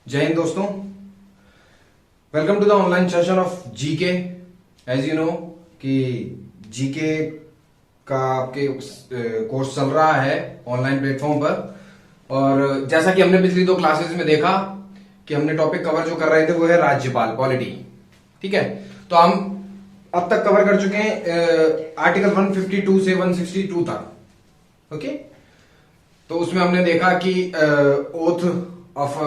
जय हिंद दोस्तों, welcome to the online session of GK. As you know कि GK का आपके कोर्स चल रहा है ऑनलाइन प्लेटफॉर्म पर। और जैसा कि हमने पिछली 2 क्लासेस में देखा कि हमने टॉपिक कवर जो कर रहे थे वो है राज्यपाल पॉलिटी। ठीक है, तो हम अब तक कवर कर चुके हैं आर्टिकल 152 से 162 तक। ओके, तो उसमें हमने देखा कि ओथ ऑफ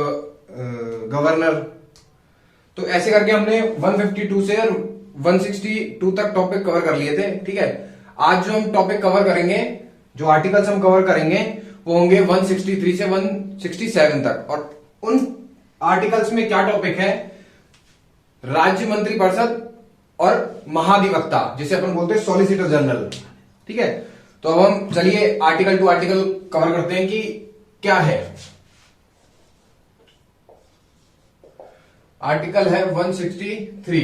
गवर्नर, तो ऐसे करके हमने 152 से 162 तक टॉपिक कवर कर लिए थे। ठीक है, आज जो हम टॉपिक कवर करेंगे, जो आर्टिकल्स हम कवर करेंगे वो होंगे 163 से 167 तक। और उन आर्टिकल्स में क्या टॉपिक है? राज्य मंत्रिपरिषद और महाधिवक्ता, जिसे अपन बोलते हैं सॉलिसिटर जनरल। ठीक है, तो अब हम चलिए आर्टिकल टू आर्टिकल कवर करते हैं कि क्या है। आर्टिकल है 163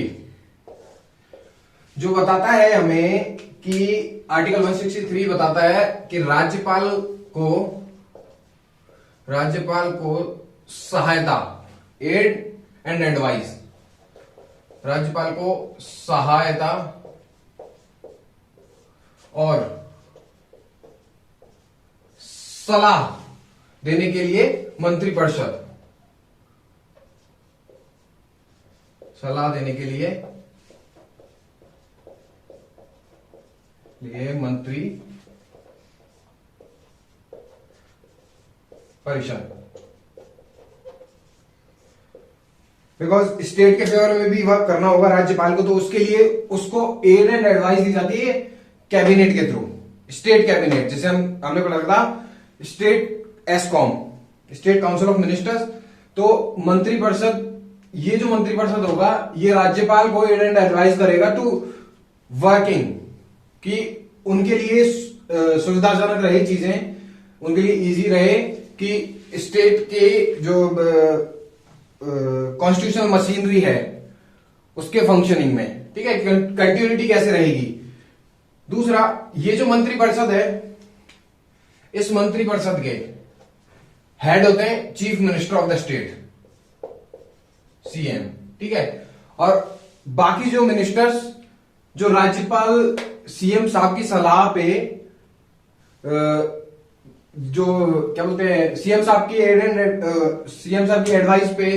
जो बताता है हमें कि आर्टिकल 163 बताता है कि राज्यपाल को सहायता, एड एंड एडवाइस, राज्यपाल को सहायता और सलाह देने के लिए मंत्रिपरिषद, सलाह देने के लिए मंत्री परिषद, बिकॉज स्टेट के फेवर में भी वर्क करना होगा राज्यपाल को, तो उसके लिए उसको एड एंड एडवाइस दी जाती है कैबिनेट के थ्रू। स्टेट कैबिनेट, जिसे हमने पढ़ा था स्टेट एसकॉम, स्टेट काउंसिल ऑफ मिनिस्टर्स। तो मंत्रिपरिषद, ये जो मंत्रिपरिषद होगा ये राज्यपाल को एड एंड एडवाइस करेगा टू वर्किंग, कि उनके लिए सुविधाजनक रहे चीजें, उनके लिए इजी रहे कि स्टेट के जो कॉन्स्टिट्यूशनल मशीनरी है उसके फंक्शनिंग में, ठीक है, कंटिन्यूटी कैसे रहेगी। दूसरा, ये जो मंत्रिपरिषद है, इस मंत्रिपरिषद के हेड होते हैं chief minister of the state, CM. ठीक है, और बाकी जो मिनिस्टर्स, जो राज्यपाल सीएम साहब की सलाह पे, जो क्या बोलते हैं, सीएम साहब की एडवाइस पे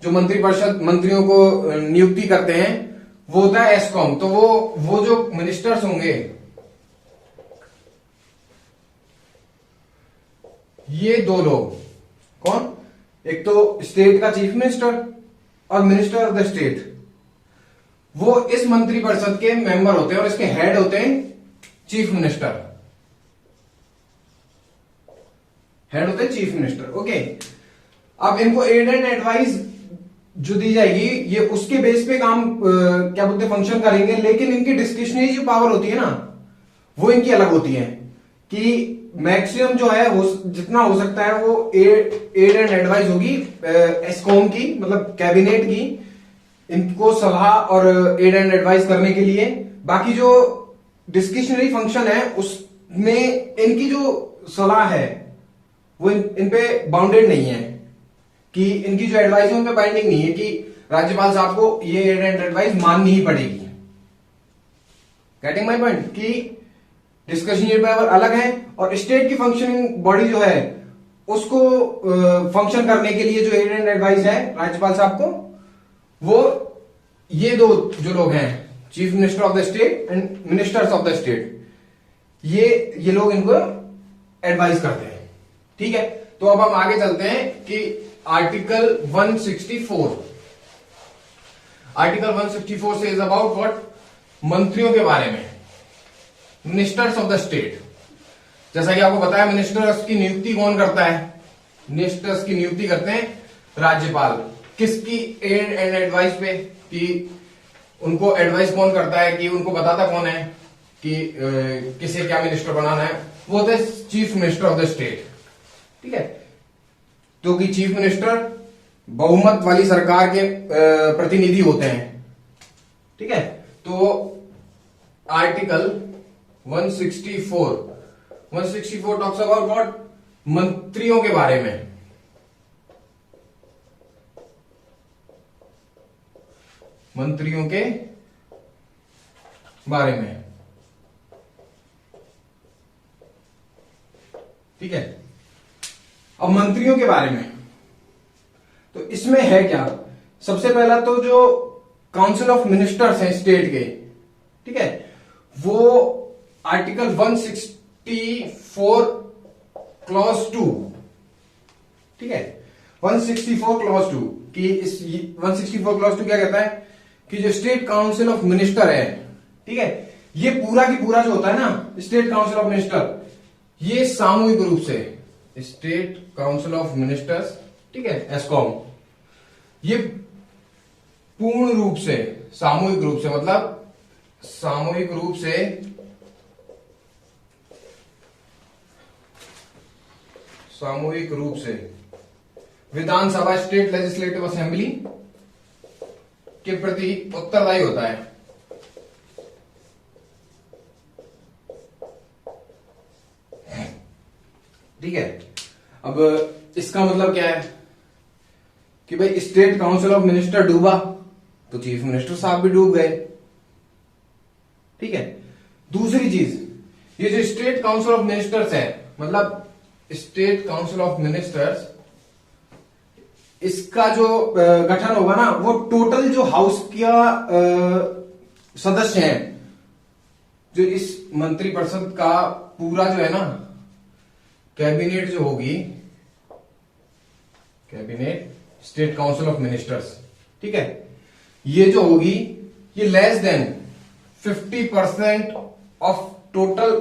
जो मंत्रिपरिषद मंत्रियों को नियुक्ति करते हैं, वो होता है एस्कॉम। तो वो जो मिनिस्टर्स होंगे, ये 2 लोग, कौन? एक तो स्टेट का चीफ मिनिस्टर और मिनिस्टर ऑफ द स्टेट, वो इस मंत्रिपरिषद के मेंबर होते हैं और इसके हेड होते हैं चीफ मिनिस्टर, हेड होते हैं चीफ मिनिस्टर। ओके, अब इनको एड एंड एडवाइस जो दी जाएगी, ये उसके बेस पे काम क्या बोलते हैं, फंक्शन करेंगे। लेकिन इनकी डिस्क्रिशनरी जो पावर होती है ना, वो इनकी अलग होती है कि मैक्सिमम जो है जितना हो सकता है वो एड एंड एडवाइस होगी एस्कॉम की, मतलब कैबिनेट की, इनको सलाह और एड एंड एडवाइस करने के लिए। बाकी जो डिस्क्रिशनरी फंक्शन है उसमें इनकी जो सलाह है वो इन पे बाउंडेड नहीं है, कि इनकी जो एडवाइस है उन पे बाइंडिंग नहीं है कि राज्यपाल साहब को ये एड एंड एडवाइस माननी ही पड़ेगी। Getting my point? कि डिस्कशनरी पावर अलग है और स्टेट की फंक्शनिंग बॉडी जो है उसको फंक्शन करने के लिए जो एड एंड एडवाइस है राज्यपाल साहब को, वो ये 2 जो लोग हैं, chief minister of the state and ministers of the state, ये लोग इनको एडवाइस करते हैं। ठीक है, तो अब हम आगे चलते हैं कि आर्टिकल 164, आर्टिकल 164 से इज अबाउट व्हाट? मंत्रियों के बारे में, मिनिस्टर्स ऑफ द स्टेट। जैसा कि आपको पता है, मिनिस्टर्स की नियुक्ति कौन करता है? मिनिस्टर्स की नियुक्ति करते हैं राज्यपाल। किसकी? एड एंड एडवाइस पे, कि उनको एडवाइस कौन करता है, कि उनको बताता कौन है कि किसे क्या मिनिस्टर बनाना है, वो होता है chief minister of the state. ठीक है, तो कि चीफ मिनिस्टर बहुमत वाली सरकार के प्रतिनिधि होते हैं। ठीक है, तो आर्टिकल 164 टॉक्स अबाउट व्हाट? मंत्रियों के बारे में। मंत्रियों के बारे में। ठीक है, अब मंत्रियों के बारे में तो इसमें है क्या, सबसे पहला तो जो काउंसिल ऑफ मिनिस्टर्स हैं स्टेट के, ठीक है, वो आर्टिकल 164 क्लॉज 2, ठीक है, 164 क्लॉज 2 कि इस 164 क्लॉज 2 क्या कहता है कि जो स्टेट काउंसिल ऑफ मिनिस्टर है, ठीक है, ये पूरा की पूरा जो होता है ना स्टेट काउंसिल ऑफ मिनिस्टर, ये सामूहिक रूप से स्टेट काउंसिल ऑफ मिनिस्टर्स, ठीक है, एस्कॉम, ये पूर्ण रूप से सामूहिक रूप से, मतलब सामूहिक रूप से विधानसभा स्टेट लेजिस्लेटिव असेंबली के प्रति उत्तरदायी होता है। ठीक है, अब इसका मतलब क्या है कि भाई स्टेट काउंसिल ऑफ मिनिस्टर डूबा तो चीफ मिनिस्टर साहब भी डूब गए। ठीक है, दूसरी चीज, ये जो स्टेट काउंसिल ऑफ मिनिस्टर्स है, मतलब स्टेट काउंसिल ऑफ मिनिस्टर्स, इसका जो गठन होगा ना, वो टोटल जो हाउस का सदस्य हैं, जो इस मंत्रिपरिषद का पूरा जो है ना कैबिनेट जो होगी, cabinet state council of ministers, ठीक है, ये जो होगी ये less than 50% of total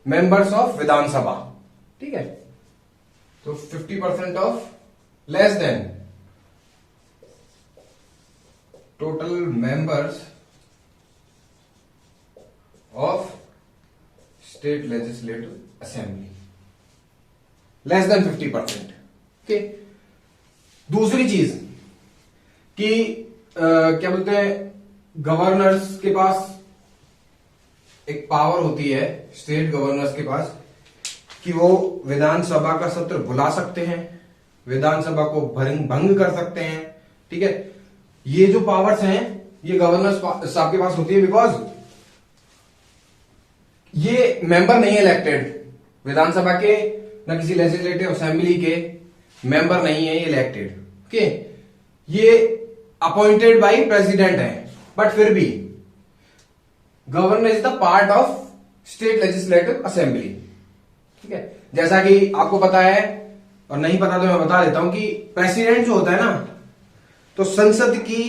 members of Vidhan Sabha. ठीक है, तो 50% of less than total members of state legislative assembly, less than 50%। Okay, दूसरी चीज कि क्या बोलते हैं, गवर्नर्स के पास एक पावर होती है, स्टेट गवर्नर्स के पास, कि वो विधानसभा का सत्र बुला सकते हैं, विधानसभा को भंग कर सकते हैं। ठीक है, ये जो पावर्स हैं ये गवर्नर्स साहब के पास होती है, बिकॉज ये मेंबर नहीं है इलेक्टेड विधानसभा के, ना किसी लेजिस्लेटिव असेंबली के मेंबर नहीं है ये इलेक्टेड। ओके, ये अपॉइंटेड बाय प्रेसिडेंट है, बट फिर भी governor is the part of state legislative assembly. ठीक है, जैसा कि आपको पता है, और नहीं पता तो मैं बता देता हूं कि प्रेसिडेंट जो होता है ना, तो संसद की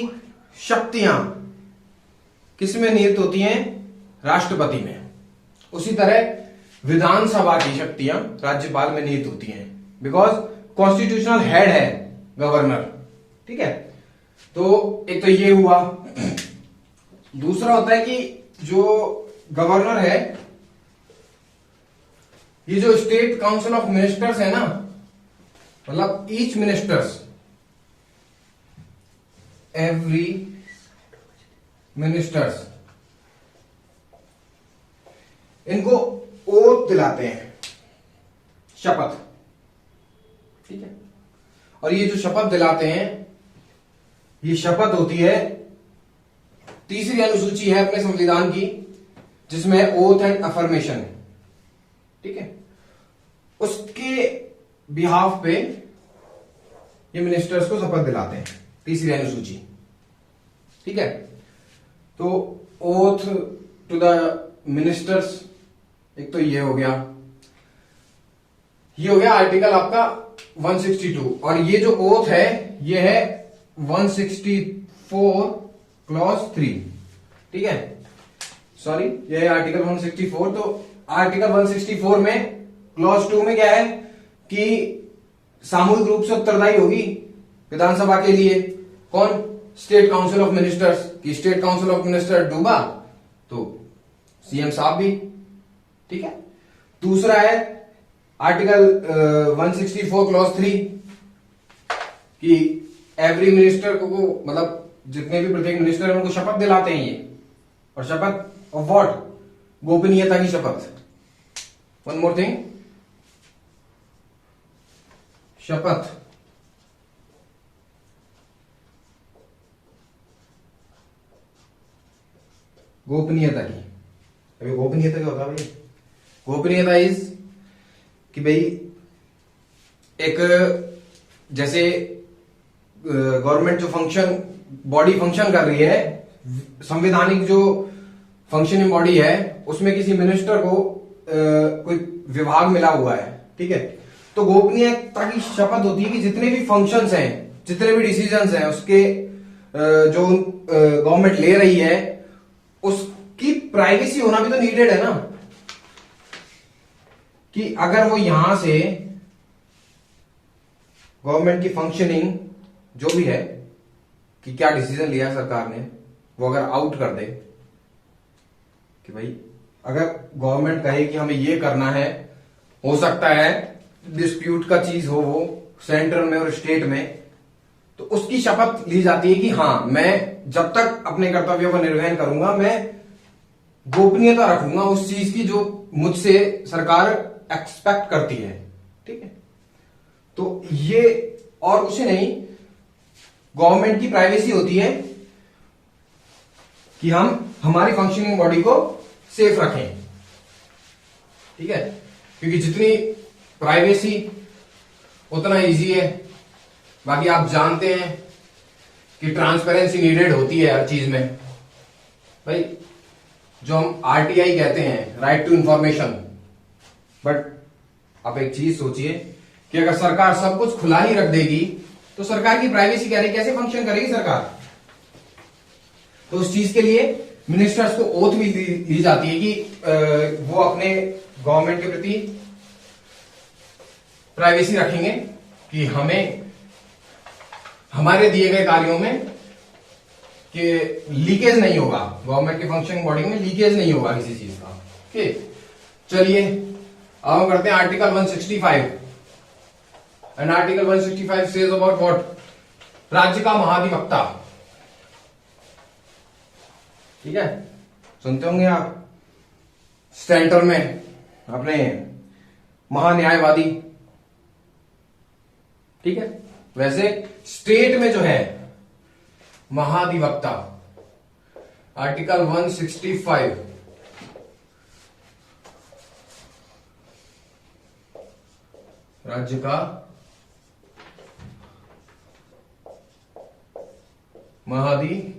शक्तियां किसमें निहित होती हैं, राष्ट्रपति में। उसी तरह विधानसभा की शक्तियां राज्यपाल में निहित होती हैं, बिकॉज कॉन्स्टिट्यूशनल हेड है गवर्नर। ठीक है, तो एक तो ये हुआ। दूसरा होता है कि जो गवर्नर है, ये जो स्टेट काउंसिल ऑफ मिनिस्टर्स है ना, मतलब ईच मिनिस्टर्स, एवरी मिनिस्टर्स, इनको ओथ दिलाते हैं, शपथ। ठीक है, और ये जो शपथ दिलाते हैं, ये शपथ होती है, तीसरी अनुसूची है अपने संविधान की, जिसमें ओथ एंड अफर्मेशन। ठीक है, उसके बिहाफ पे ये मिनिस्टर्स को शपथ दिलाते हैं, तीसरी अनुसूची। ठीक है, तो ओथ टू द मिनिस्टर्स, एक तो ये हो गया, ये हो गया आर्टिकल आपका 162, और ये जो ओथ है ये है 164 क्लॉज 3। ठीक है, सॉरी, ये है आर्टिकल 164। तो आर्टिकल 164 में क्लॉज 2 में क्या है कि सामूहिक रूप से उत्तरदायी होगी विधानसभा के लिए कौन, स्टेट काउंसिल ऑफ मिनिस्टर्स। की स्टेट काउंसिल ऑफ मिनिस्टर डूबा तो सीएम साहब भी। ठीक है, दूसरा है आर्टिकल 164 क्लॉज 3 कि एवरी मिनिस्टर को मतलब जितने भी प्रत्येक मिनिस्टर है उनको शपथ दिलाते हैं ये, और शपथ ऑफ व्हाट, गोपनीयता की शपथ। वन मोर थिंग, शपथ गोपनीयता की। अभी गोपनीयता क्या होता है भाई? गोपनीयता इज कि भाई एक जैसे गवर्नमेंट जो फंक्शन बॉडी फंक्शन कर रही है, संवैधानिक जो फंक्शनिंग बॉडी है, उसमें किसी मिनिस्टर को कोई विभाग मिला हुआ है, ठीक है, तो गोपनीयता की शपथ होती है कि जितने भी फंक्शंस हैं, जितने भी डिसीजंस हैं, उसके जो गवर्नमेंट ले रही है, उसकी प्राइवेसी होना भी तो नीडेड है ना, कि अगर वो यहां से गवर्नमेंट की फंक्शनिंग जो भी है कि क्या डिसीजन लिया सरकार ने, वो अगर आउट कर दे कि भाई अगर गवर्नमेंट कहे कि हमें ये करना है, हो सकता है डिस्प्यूट का चीज हो वो सेंट्रल में और स्टेट में, तो उसकी शपथ ली जाती है कि हाँ, मैं जब तक अपने कर्तव्यों का निर्वहन करूंगा, मैं गोपनीयता रखूंगा उस चीज की जो मुझसे सरकार एक्सपेक्ट करती है, ठीक है। तो ये और कुछ नहीं, गवर्नमेंट की प्राइवेसी होती है कि हम हमारी फंक्शनिंग बॉडी को सेफ रखें, ठीक है, क्योंकि जितनी प्राइवेसी उतना इजी है। बाकी आप जानते हैं कि ट्रांसपेरेंसी नीडेड होती है हर चीज में भाई, जो हम आरटीआई कहते हैं, राइट टू इंफॉर्मेशन। बट आप एक चीज सोचिए कि अगर सरकार सब कुछ खुला ही रख देगी तो सरकार की प्राइवेसी कह रही कैसे फंक्शन करेगी सरकार? तो उस चीज के लिए मिनिस्टर्स को ओथ भी दी जाती है कि वो अपने गवर्नमेंट के प्रति प्राइवेसी रखेंगे कि हमें हमारे दिए गए कार्यों में कि लीकेज नहीं होगा, गवर्नमेंट के फंक्शनिंग बॉडी में लीकेज नहीं होगा किसी चीज का। ठीक, चलिए अब हम करते हैं article 165। And article 165 says about what? राज्य का महाधिवक्ता। ठीक है, सुनते होंगे आप सेंटर में अपने महान्यायवादी। ठीक है, वैसे स्टेट में जो है महाधिवक्ता, आर्टिकल 165 राज्य का महाधिवक्ता।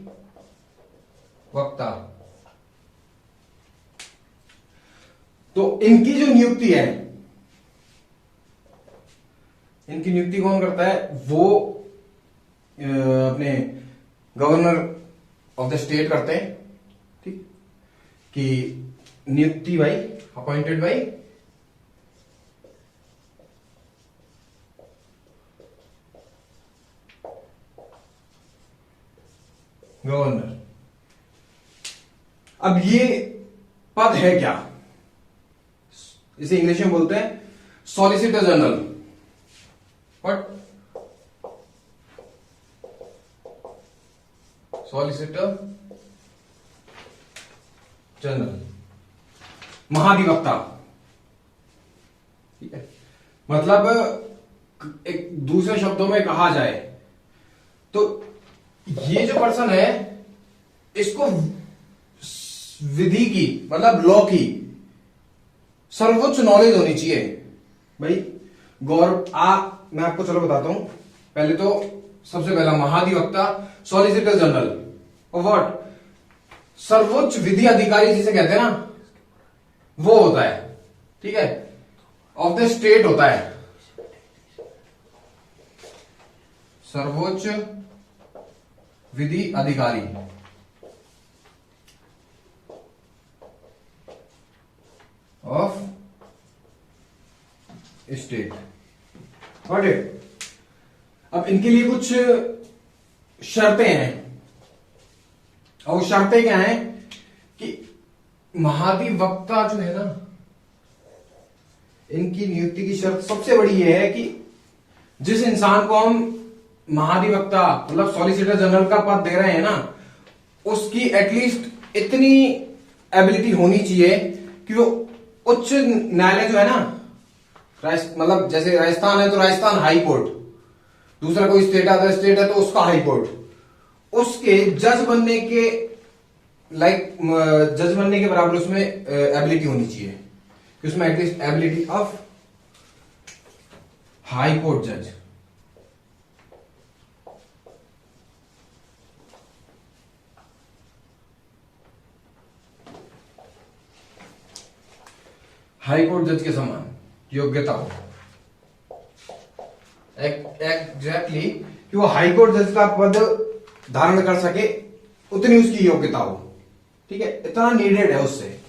तो इनकी जो नियुक्ति है, इनकी नियुक्ति कौन करता है? वो अपने गवर्नर ऑफ द स्टेट करते हैं। ठीक, कि नियुक्ति भाई अपॉइंटेड बाई गवर्नर। अब ये पद है क्या? इसे इंग्लिश में बोलते हैं solicitor general. But solicitor general, महाधिवक्ता। ठीक है, मतलब एक दूसरे शब्दों में कहा जाए तो ये जो पर्सन है, इसको विधि की मतलब लॉ की सर्वोच्च नॉलेज होनी चाहिए भाई। मैं आपको चलो बताता हूं। पहले तो सबसे पहला महाधिवक्ता, सॉलिसिटर जनरल और व्हाट, सर्वोच्च विधि अधिकारी जिसे कहते हैं ना, वो होता है। ठीक है, ऑफ द स्टेट होता है सर्वोच्च विधि अधिकारी ऑफ स्टेट। Got it? अब इनके लिए कुछ शर्तें हैं, और वो शर्तें क्या हैं कि महाधिवक्ता जो है ना, इनकी नियुक्ति की शर्त सबसे बड़ी यह है कि जिस इंसान को हम महाधिवक्ता मतलब सॉलिसिटर जनरल का पद दे रहे हैं ना, उसकी एटलीस्ट इतनी एबिलिटी होनी चाहिए कि वो उच्च न्यायालय जो है ना, मतलब जैसे राजस्थान है तो राजस्थान हाई कोर्ट, दूसरा कोई स्टेट है तो उसका हाई कोर्ट, उसके जज बनने के लाइक जज बनने के बराबर उसमें एबिलिटी होनी चाहिए कि उसमें at least ability of high court जज। हाई कोर्ट जज के समान योग्यता हो एग्जैक्टली कि वो हाई कोर्ट जज का पद धारण कर सके, उतनी उसकी योग्यता हो। ठीक है, इतना नीडेड है उससे।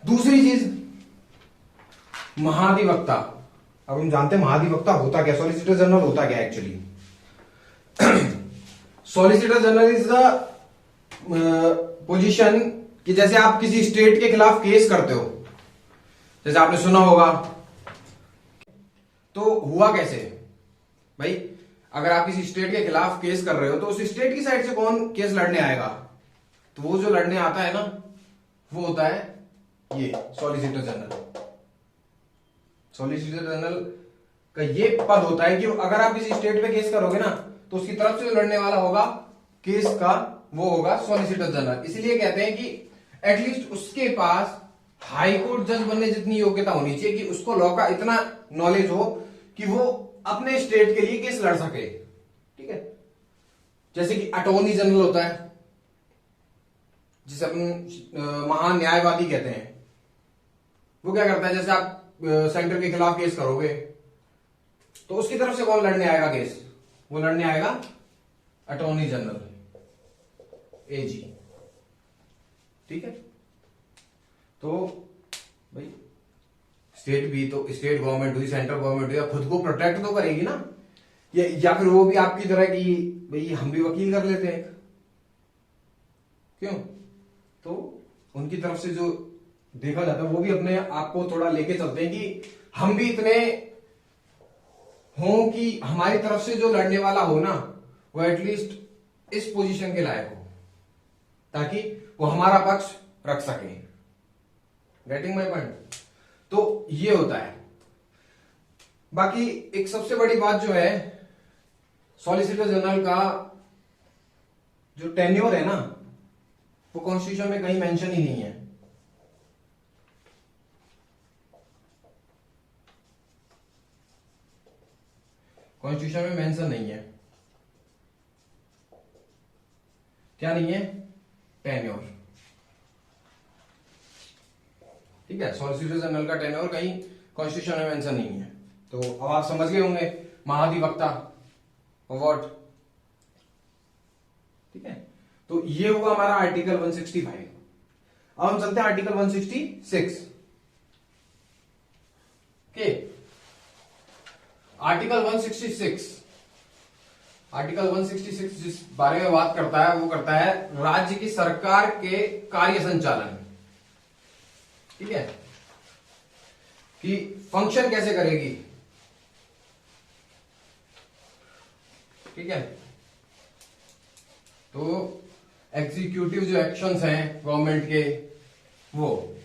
दूसरी चीज महाधिवक्ता। अब हम जानते हैं महाधिवक्ता होता क्या, सॉलिसिटर जनरल होता क्या actually. Solicitor general is the position कि जैसे आप किसी स्टेट के खिलाफ केस करते हो, जैसे आपने सुना होगा, तो हुआ कैसे भाई, अगर आप किसी स्टेट के खिलाफ केस कर रहे हो तो उस स्टेट की साइड से कौन केस लड़ने आएगा, तो वो जो लड़ने आता है ना वो होता है ये सॉलिसिटर जनरल। सॉलिसिटर जनरल का ये पद होता है कि अगर आप किसी स्टेट पे केस करोगे ना तो उसकी तरफ से जो लड़ने वाला होगा केस का वो होगा सॉलिसिटर जनरल। इसीलिए कहते हैं कि एटलीस्ट उसके पास हाई कोर्ट जज बनने जितनी योग्यता होनी चाहिए कि उसको लॉ का इतना नॉलेज हो कि वो अपने स्टेट के लिए केस लड़ सके। ठीक है, जैसे कि अटॉर्नी जनरल होता है जिसे अपन महान न्यायवादी कहते हैं। वो क्या करता है, जैसे आप सेंटर के खिलाफ केस करोगे तो उसकी तरफ से कौन लड़ने आएगा केस, वो लड़ने आएगा अटॉर्नी जनरल एजी। ठीक है, तो भाई स्टेट भी तो स्टेट गवर्नमेंट हुई, सेंट्रल गवर्नमेंट हुई, या खुद को प्रोटेक्ट तो करेगी ना, या फिर वो भी आपकी तरह की भाई हम भी वकील कर लेते हैं, क्यों, तो उनकी तरफ से जो देखा जाता है वो भी अपने आप को थोड़ा लेके चलते हैं कि हम भी इतने हों कि हमारी तरफ से जो लड़ने वाला हो ना वो एटलीस्ट इस पोजीशन के लायक हो ताकि वो हमारा पक्ष रख सके। Getting my point. तो ये होता है। बाकी एक सबसे बड़ी बात जो है सॉलिसिटर जनरल का जो टेन्योर है ना वो कॉन्स्टिट्यूशन में कहीं मेंशन ही नहीं है। कॉन्स्टिट्यूशन में मेंशन नहीं है। क्या नहीं है, टेन्योर। ठीक है, सॉलिसिटर जनरल का टेन्योर कहीं कॉन्स्टिट्यूशन में मेंशन नहीं है। तो अब आप समझ गए होंगे महाधिवक्ता व्हाट। ठीक है, तो ये हुआ हमारा आर्टिकल 165। अब हम चलते हैं आर्टिकल 166 के। आर्टिकल 166 जिस बारे में बात करता है वो करता है राज्य की सरकार के कार्य संचालन। ठीक है, कि फंक्शन कैसे करेगी। ठीक है, तो एग्जीक्यूटिव जो एक्शंस हैं गवर्नमेंट के वो,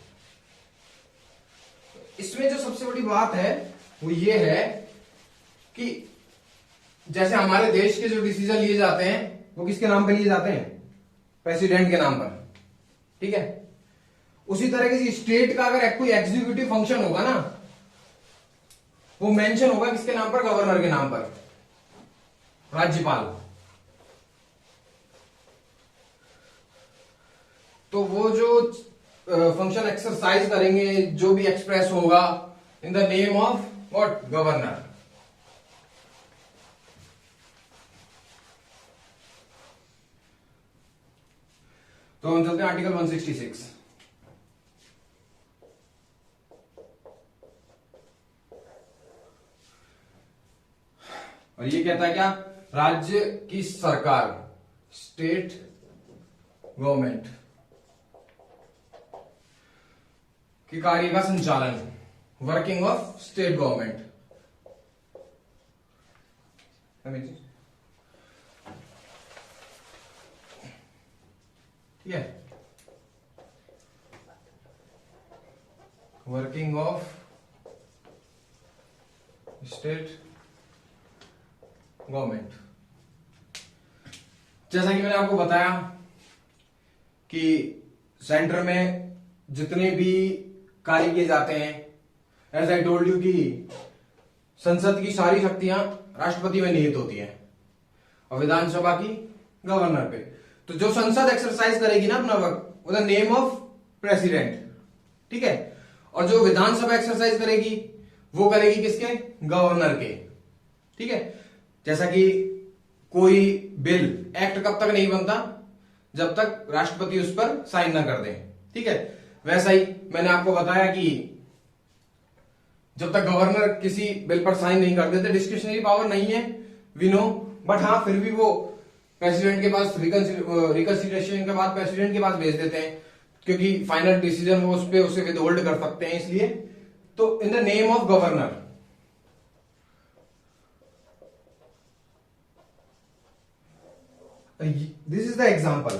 इसमें जो सबसे बड़ी बात है वो ये है कि जैसे हमारे देश के जो डिसीजन लिए जाते हैं वो किसके नाम पे लिए जाते हैं, प्रेसिडेंट के नाम पर। ठीक है, उसी तरह किसी स्टेट का अगर कोई एग्जीक्यूटिव फंक्शन होगा ना वो मेंशन होगा किसके नाम पर, गवर्नर के नाम पर, राज्यपाल। तो वो जो फंक्शन एक्सरसाइज करेंगे जो भी एक्सप्रेस होगा in the name of what, governor. तो हम चलते हैं आर्टिकल 166। और ये कहता है क्या, राज्य की सरकार, स्टेट गवर्नमेंट के कार्य का संचालन, वर्किंग ऑफ स्टेट गवर्नमेंट। ठीक है, वर्किंग ऑफ स्टेट गवर्नमेंट। जैसा कि मैंने आपको बताया कि सेंटर में जितने भी कार्य किए जाते हैं, एज आई टोल्ड यू कि संसद की सारी शक्तियां राष्ट्रपति में निहित होती हैं और विधानसभा की गवर्नर पे। तो जो संसद एक्सरसाइज करेगी ना अपना work, the name of president, ठीक है। और जो विधानसभा एक्सरसाइज करेगी वो करेगी किसके? गवर्नर के, ठीक है। जैसा कि कोई बिल, एक्ट कब तक नहीं बनता? जब तक राष्ट्रपति उस पर साइन ना कर दे, ठीक है। वैसा ही मैंने आपको बताया कि जब तक गवर्नर किसी बिल पर साइन नहीं कर देते, डिस्क्रिशनरी पावर नहीं है, वी नो, बट हाँ फिर भी वो प्रेसिडेंट के पास रिकंसिडरेशन के बाद प्रेसिडेंट के पास भेज देते हैं, क्योंकि फाइनल डिसीजन वो उस पे उसे विदहोल्ड कर सकते हैं, इसलिए। तो in the name of governor, this is the example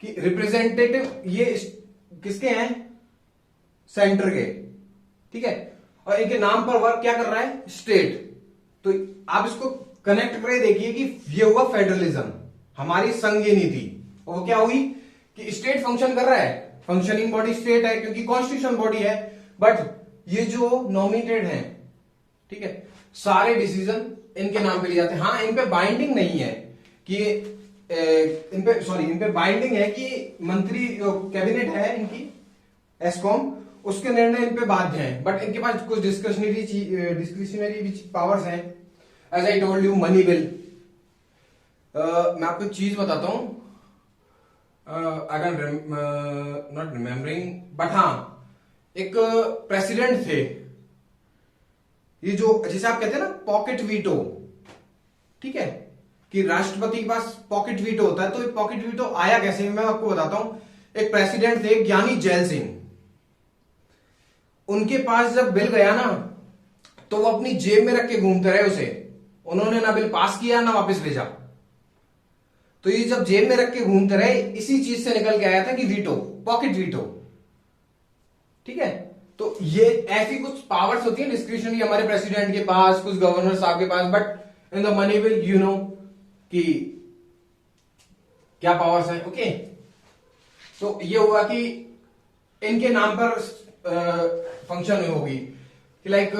कि रिप्रेजेंटेटिव ये किसके हैं? सेंटर के, ठीक है। और इनके नाम पर वर्क क्या कर रहा है? स्टेट। तो आप इसको कनेक्ट करके देखिए कि ये हुआ फेडरलिज्म, हमारी संघीय नीति। और वो क्या हुई कि स्टेट फंक्शन कर रहा है, फंक्शनिंग बॉडी स्टेट है क्योंकि कॉन्स्टिट्यूशन बॉडी है, बट ये जो नॉमिनेटेड है, ठीक है, सारे डिसीजन इनके नाम पे लिए जाते हैं। हाँ, इन पे बाइंडिंग नहीं है कि इन पे बाइंडिंग है कि मंत्री कैबिनेट है इनकी एस्कॉम, उसके निर्णय इन पे बाध्य हैं, बट इनके पास कुछ डिस्क्रिशनरी पावर्स हैं। As I told you, money bill. मैं आपको एक चीज बताता हूं, I can not remembering, but हाँ, एक प्रेसिडेंट थे, ये जो जैसे आप कहते हैं ना पॉकेट वीटो, ठीक है, कि राष्ट्रपति के पास पॉकेट वीटो होता है। तो ये पॉकेट वीटो आया कैसे, मैं आपको बताता हूं। एक प्रेसिडेंट थे ज्ञानी जैल सिंह, उनके पास जब बिल गया ना, तो वो अपनी जेब में रख के घूमते रहे उसे, उन्होंने ना बिल पास किया ना वापस भेजा। तो ये जब जेब में रख के घूमते रहे, इसी चीज से निकल के आया था कि वीटो, पॉकेट वीटो, ठीक है। तो ये ऐसी कुछ पावर्स होती है डिस्क्रिशनरी हमारे प्रेसिडेंट के पास, कुछ गवर्नर साहब के पास, but in the money bill you know कि क्या पावर्स हैं, ओके। तो ये हुआ कि इनके नाम पर फंक्शन होगी कि लाइक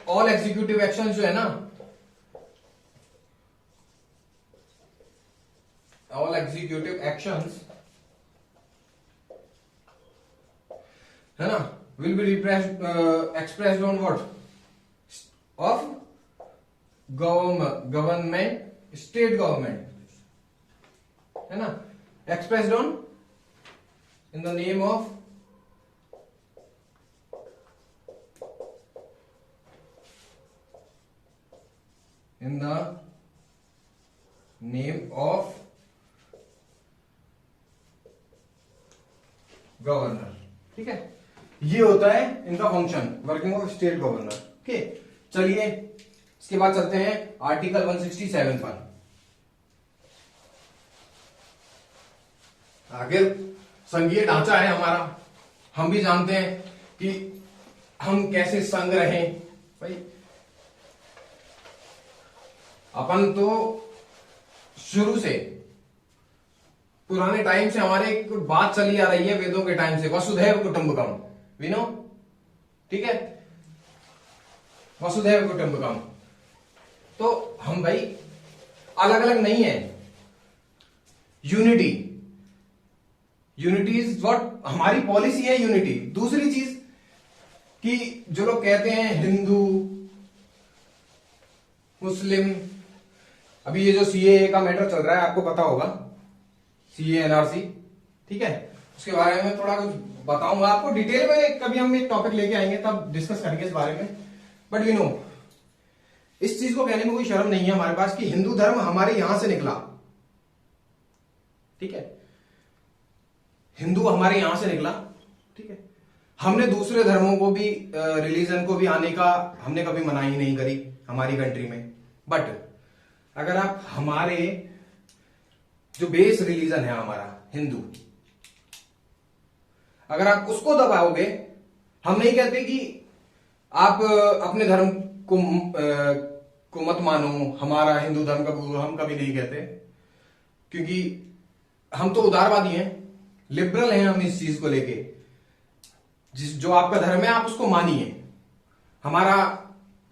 ऑल एग्जीक्यूटिव एक्शन जो है ना, ऑल एग्जीक्यूटिव एक्शंस है ना, will be expressed on what of government, state government, है ना, expressed on in the name of governor, ठीक है। ये होता है इनका function, working of state governor, okay. चलिए इसके बाद चलते हैं आर्टिकल 167 पर। आखिर संघीय ढांचा है हमारा, हम भी जानते हैं कि हम कैसे संघ रहें भाई। अपन तो शुरू से, पुराने टाइम से हमारे एक बात चली आ रही है, वेदों के टाइम से, वसुधैव कुटुंबकम, वी नो, ठीक है, वसुधैव कुटुंबकम। तो हम भाई अलग अलग नहीं है, यूनिटी, यूनिटी इज व्हाट, हमारी पॉलिसी है यूनिटी। दूसरी चीज कि जो लोग कहते हैं हिंदू मुस्लिम, अभी ये जो सीएए का मैटर चल रहा है आपको पता होगा, सीए एनआरसी, ठीक है, उसके बारे में थोड़ा कुछ बताऊंगा आपको डिटेल में, कभी हम एक टॉपिक लेके आएंगे तब डिस्कस करेंगे इस बारे में। बट वी नो, इस चीज को कहने में कोई शर्म नहीं है हमारे पास कि हिंदू धर्म हमारे यहां से निकला, ठीक है, हिंदू हमारे यहां से निकला, ठीक है। हमने दूसरे धर्मों को भी, रिलीजन को भी आने का हमने कभी मनाही नहीं करी हमारी कंट्री में। बट अगर आप हमारे जो बेस रिलीजन है हमारा हिंदू, अगर आप उसको दबाओगे, हम नहीं कहते कि आप अपने धर्म को मत मानो, हमारा हिंदू धर्म का गुरु, हम कभी नहीं कहते, क्योंकि हम तो उदारवादी हैं, लिबरल हैं हम इस चीज को लेके। जो आपका धर्म है आप उसको मानिए। हमारा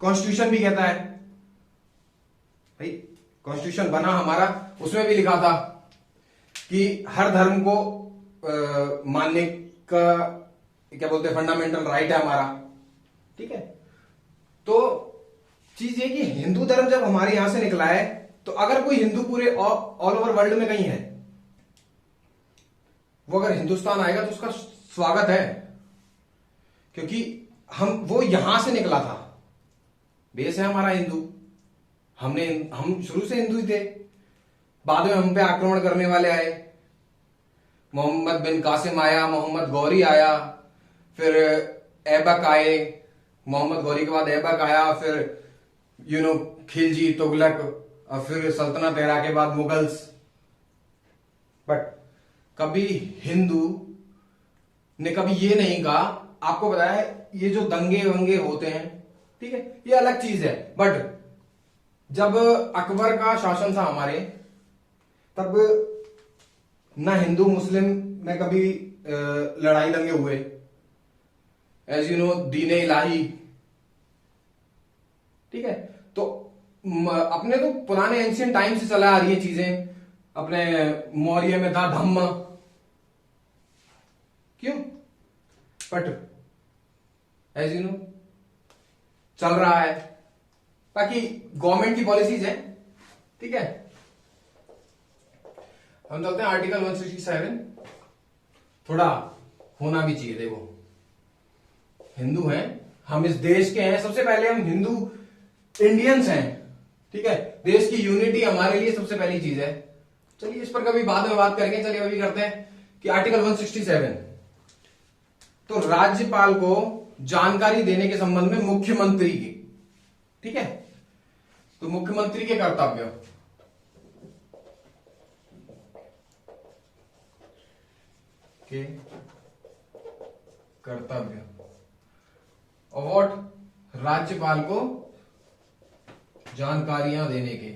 कॉन्स्टिट्यूशन भी कहता है भाई, कॉन्स्टिट्यूशन बना हमारा, उसमें भी लिखा था कि हर धर्म को मानने का क्या बोलते हैं फंडामेंटल राइट है हमारा। ठीक है, तो चीज ये कि हिंदू धर्म जब हमारे यहां से निकला है, तो अगर कोई हिंदू पूरे ऑल ओवर वर्ल्ड में कहीं है, वो अगर हिंदुस्तान आएगा तो उसका स्वागत है, क्योंकि वो यहां से निकला था, बेस है हमारा हिंदू। हम शुरू से हिंदू ही थे, बाद में हम पे आक्रमण करने वाले आए, मोहम्मद बिन कासिम आया, मोहम्मद गौरी आया, फिर ऐबक आए, मोहम्मद गौरी के बाद ऐबक आया, फिर खिलजी, तुगलक, और फिर सल्तनत एरा के बाद मुगल्स। बट कभी हिंदू ने कभी ये नहीं कहा, आपको पता है ये जो दंगे वंगे होते हैं, ठीक है, ये अलग चीज है, बट जब अकबर का शासन था हमारे, तब ना हिंदू मुस्लिम में कभी लड़ाई दंगे हुए। एज यू नो, दीन इलाही, ठीक है। तो अपने तो पुराने एंशियंट टाइम से चला आ रही है चीजें। अपने मौर्य में था धम्म, क्यों, बट एज यू नो चल रहा है, बाकी गवर्नमेंट की पॉलिसीज है, ठीक है। हम चलते हैं आर्टिकल 167। थोड़ा होना भी चाहिए, देखो हिंदू हैं हम, इस देश के हैं, सबसे पहले हम हिंदू इंडियंस हैं, ठीक है। देश की यूनिटी हमारे लिए सबसे पहली चीज है। चलिए इस पर कभी बाद में बात करेंगे, चलिए अभी करते हैं कि आर्टिकल 167, तो राज्यपाल को जानकारी देने के संबंध में मुख्यमंत्री की, ठीक है, तो मुख्यमंत्री के कर्तव्य, अवार्ड राज्यपाल को जानकारियां देने के।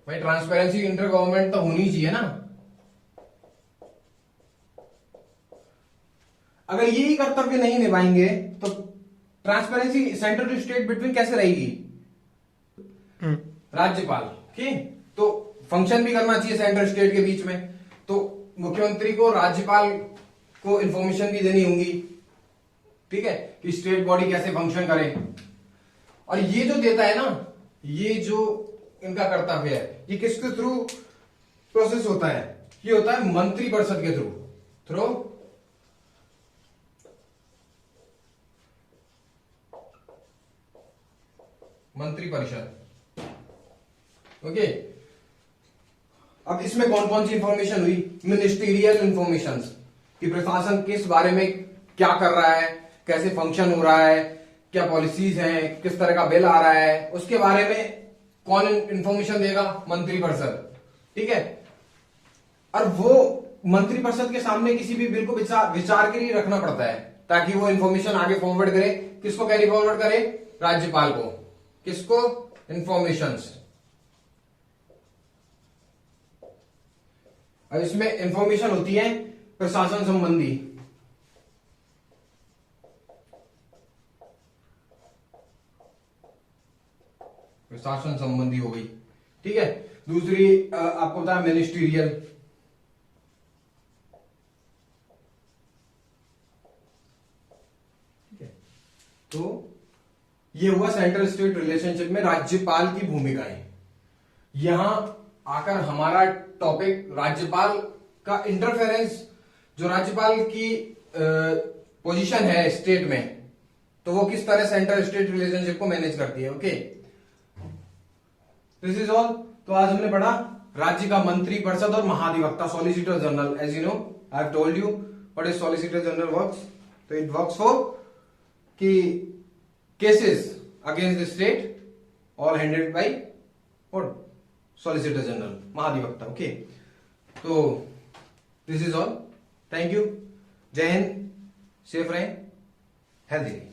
भाई ट्रांसपेरेंसी इंटर गवर्नमेंट तो होनी चाहिए ना। अगर यही कर्तव्य नहीं निभाएंगे तो transparency center to state between कैसे रहेगी? राज्यपाल, ठीक, तो फंक्शन भी करना चाहिए सेंटर स्टेट के बीच में, तो मुख्यमंत्री को राज्यपाल को इंफॉर्मेशन भी देनी होगी, ठीक है, कि स्टेट बॉडी कैसे फंक्शन करे। और ये जो देता है ना, ये जो इनका कर्तव्य है, ये किसके थ्रू प्रोसेस होता है? ये होता है मंत्रिपरिषद के थ्रू मंत्रिपरिषद, ओके। अब इसमें कौन कौन सी इंफॉर्मेशन हुई? मिनिस्टीरियल इंफॉर्मेशन, कि प्रशासन किस बारे में क्या कर रहा है, कैसे फंक्शन हो रहा है, क्या पॉलिसीज हैं, किस तरह का बिल आ रहा है, उसके बारे में कौन इंफॉर्मेशन देगा? मंत्रिपरिषद, ठीक है। और वो मंत्रिपरिषद के सामने किसी भी बिल को विचार के लिए रखना पड़ता है, ताकि वो इंफॉर्मेशन आगे फॉरवर्ड करे। किसको कैरी फॉरवर्ड करे? राज्यपाल को। किसको? इंफॉर्मेशंस। अब इसमें इंफॉर्मेशन होती है प्रशासन संबंधी, प्रशासन संबंधी हो गई, ठीक है। दूसरी आपको पता है मिनिस्टीरियल, ठीक है। तो ये हुआ सेंट्रल स्टेट रिलेशनशिप में राज्यपाल की भूमिकाएं। यहां आकर हमारा टॉपिक राज्यपाल का इंटरफेरेंस, जो राज्यपाल की पोजीशन है स्टेट में, तो वो किस तरह सेंट्रल स्टेट रिलेशनशिप को मैनेज करती है, ओके। This is all. तो आज हमने पढ़ा राज्य का मंत्रिपरिषद और महाधिवक्ता, solicitor general. As you know, I have told you what is solicitor general works. तो इट वर्क्स फॉर कि cases against the state all handled by what? Solicitor general, महाधिवक्ता, ओके। तो this is all, thank you, जय Hind, safe रहें, healthy रहें।